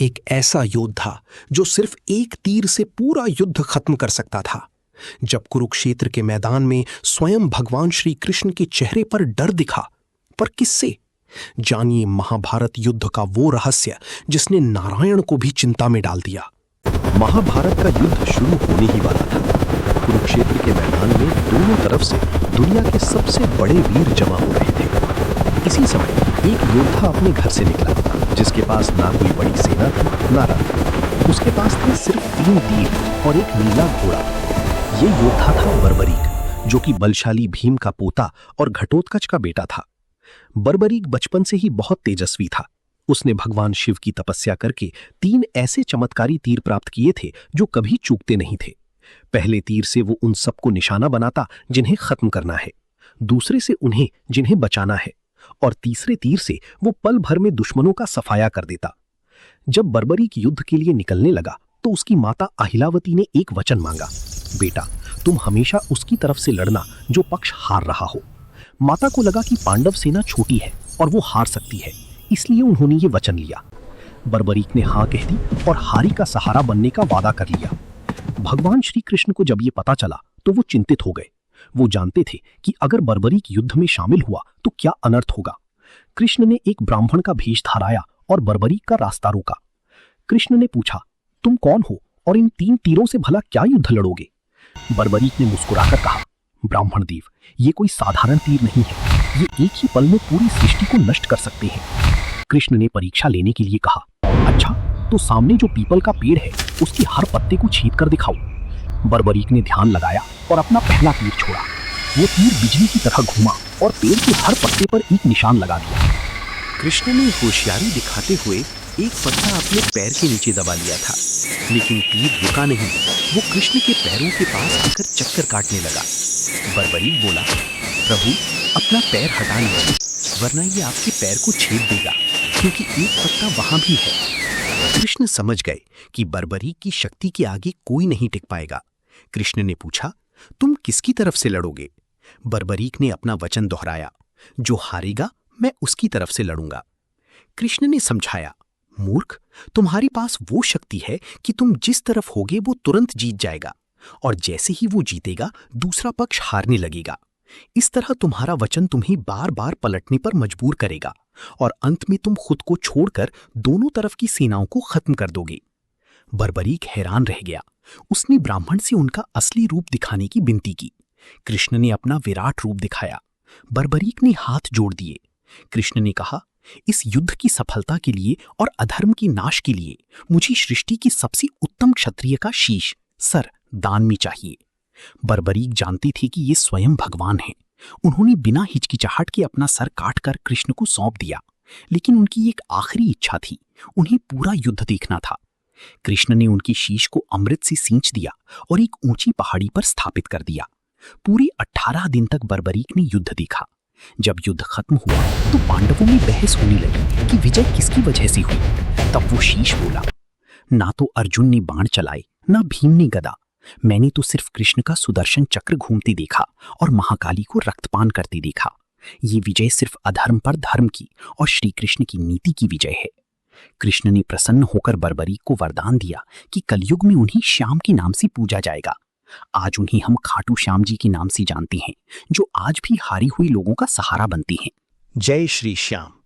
एक ऐसा योद्धा जो सिर्फ एक तीर से पूरा युद्ध खत्म कर सकता था। जब कुरुक्षेत्र के मैदान में स्वयं भगवान श्री कृष्ण के चेहरे पर डर दिखा, पर किससे? जानिए महाभारत युद्ध का वो रहस्य जिसने नारायण को भी चिंता में डाल दिया। महाभारत का युद्ध शुरू होने ही वाला था। कुरुक्षेत्र के मैदान में दोनों तरफ से दुनिया के सबसे बड़े वीर जमा हो रहे थे। इसी समय एक योद्धा अपने घर से निकला, जिसके पास ना कोई बड़ी सेना थी ना रथ। उसके पास थे सिर्फ 3 तीर और एक नीला घोड़ा। ये योद्धा था बर्बरीक, जो कि बलशाली भीम का पोता और घटोत्कच का बेटा था। बर्बरीक बचपन से ही बहुत तेजस्वी था। उसने भगवान शिव की तपस्या करके 3 ऐसे चमत्कारी तीर प्राप्त किए थे जो कभी चूकते नहीं थे। पहले तीर से वो उन सबको निशाना बनाता जिन्हें खत्म करना है, दूसरे से उन्हें जिन्हें बचाना है, और तीसरे तीर से वो पल भर में दुश्मनों का सफाया कर देता। जब बर्बरीक युद्ध के लिए निकलने लगा तो उसकी माता अहिलावती ने एक वचन मांगा, बेटा तुम हमेशा उसकी तरफ से लड़ना जो पक्ष हार रहा हो। माता को लगा कि पांडव सेना छोटी है और वो हार सकती है, इसलिए उन्होंने ये वचन लिया। बर्बरीक ने हाँ कह दी और हारी का सहारा बनने का वादा कर लिया। भगवान श्री कृष्ण को जब ये पता चला तो वो चिंतित हो गए। वो जानते थे कि अगर बर्बरीक युद्ध में शामिल हुआ तो क्या अनर्थ होगा। कृष्ण ने एक ब्राह्मण का भेष धाराया और बर्बरीक का रास्ता रोका। कृष्ण ने पूछा, तुम कौन हो और इन 3 तीरों से भला क्या युद्ध लड़ोगे? बर्बरीक ने मुस्कुराकर कहा, ब्राह्मण देव, ये कोई साधारण तीर नहीं है, ये एक ही पल में पूरी सृष्टि को नष्ट कर सकते हैं। कृष्ण ने परीक्षा लेने के लिए कहा, अच्छा तो सामने जो पीपल का पेड़ है उसकी हर पत्ते को छेद कर दिखाओ। बर्बरीक ने ध्यान लगाया और अपना पहला तीर छोड़ा। वो तीर बिजली की तरह घूमा और पेड़ के हर पत्ते पर एक निशान लगा दिया। कृष्ण ने होशियारी दिखाते हुए एक पत्ता अपने पैर के नीचे दबा लिया था, लेकिन तीर रुका नहीं। वो कृष्ण के पैरों के पास आकर चक्कर काटने लगा। बर्बरीक बोला, प्रभु अपना पैर हटा लीजिए, वरना ये आपके पैर को छेद देगा, क्योंकि एक पत्ता वहां भी है। कृष्ण समझ गए कि बर्बरीक की शक्ति के आगे कोई नहीं टिक पाएगा। कृष्ण ने पूछा, तुम किसकी तरफ से लड़ोगे? बर्बरीक ने अपना वचन दोहराया, जो हारेगा मैं उसकी तरफ से लड़ूंगा। कृष्ण ने समझाया, मूर्ख, तुम्हारे पास वो शक्ति है कि तुम जिस तरफ होगे वो तुरंत जीत जाएगा, और जैसे ही वो जीतेगा दूसरा पक्ष हारने लगेगा। इस तरह तुम्हारा वचन तुम्हें बार बार पलटने पर मजबूर करेगा और अंत में तुम खुद को छोड़कर दोनों तरफ की सेनाओं को खत्म कर दोगे। बर्बरीक हैरान रह गया। उसने ब्राह्मण से उनका असली रूप दिखाने की विनती की। कृष्ण ने अपना विराट रूप दिखाया। बर्बरीक ने हाथ जोड़ दिए। कृष्ण ने कहा, इस युद्ध की सफलता के लिए और अधर्म के नाश के लिए मुझे सृष्टि की सबसे उत्तम क्षत्रिय का शीश, सर, दान में चाहिए। बर्बरीक जानते थे कि ये स्वयं भगवान हैं। उन्होंने बिना हिचकिचाहट के अपना सर काटकर कृष्ण को सौंप दिया, लेकिन उनकी एक आखिरी इच्छा थी, उन्हें पूरा युद्ध देखना था। कृष्ण ने उनकी शीश को अमृत से सींच दिया और एक ऊंची पहाड़ी पर स्थापित कर दिया। पूरे 18 दिन तक बर्बरीक ने युद्ध देखा। जब युद्ध खत्म हुआ तो पांडवों में बहस होने लगी कि विजय किसकी वजह से हुई। तब वो शीश बोला, ना तो अर्जुन ने बाण चलाए, ना भीम ने गदा। मैंने तो सिर्फ कृष्ण का सुदर्शन चक्र घूमते देखा और महाकाली को रक्तपान करते देखा। ये विजय सिर्फ अधर्म पर धर्म की और श्री कृष्ण की नीति की विजय है। कृष्ण ने प्रसन्न होकर बर्बरीक को वरदान दिया कि कलयुग में उन्हें श्याम के नाम से पूजा जाएगा। आज उन्हें हम खाटू श्याम जी के नाम से जानते हैं, जो आज भी हारी हुई लोगों का सहारा बनते हैं। जय श्री श्याम।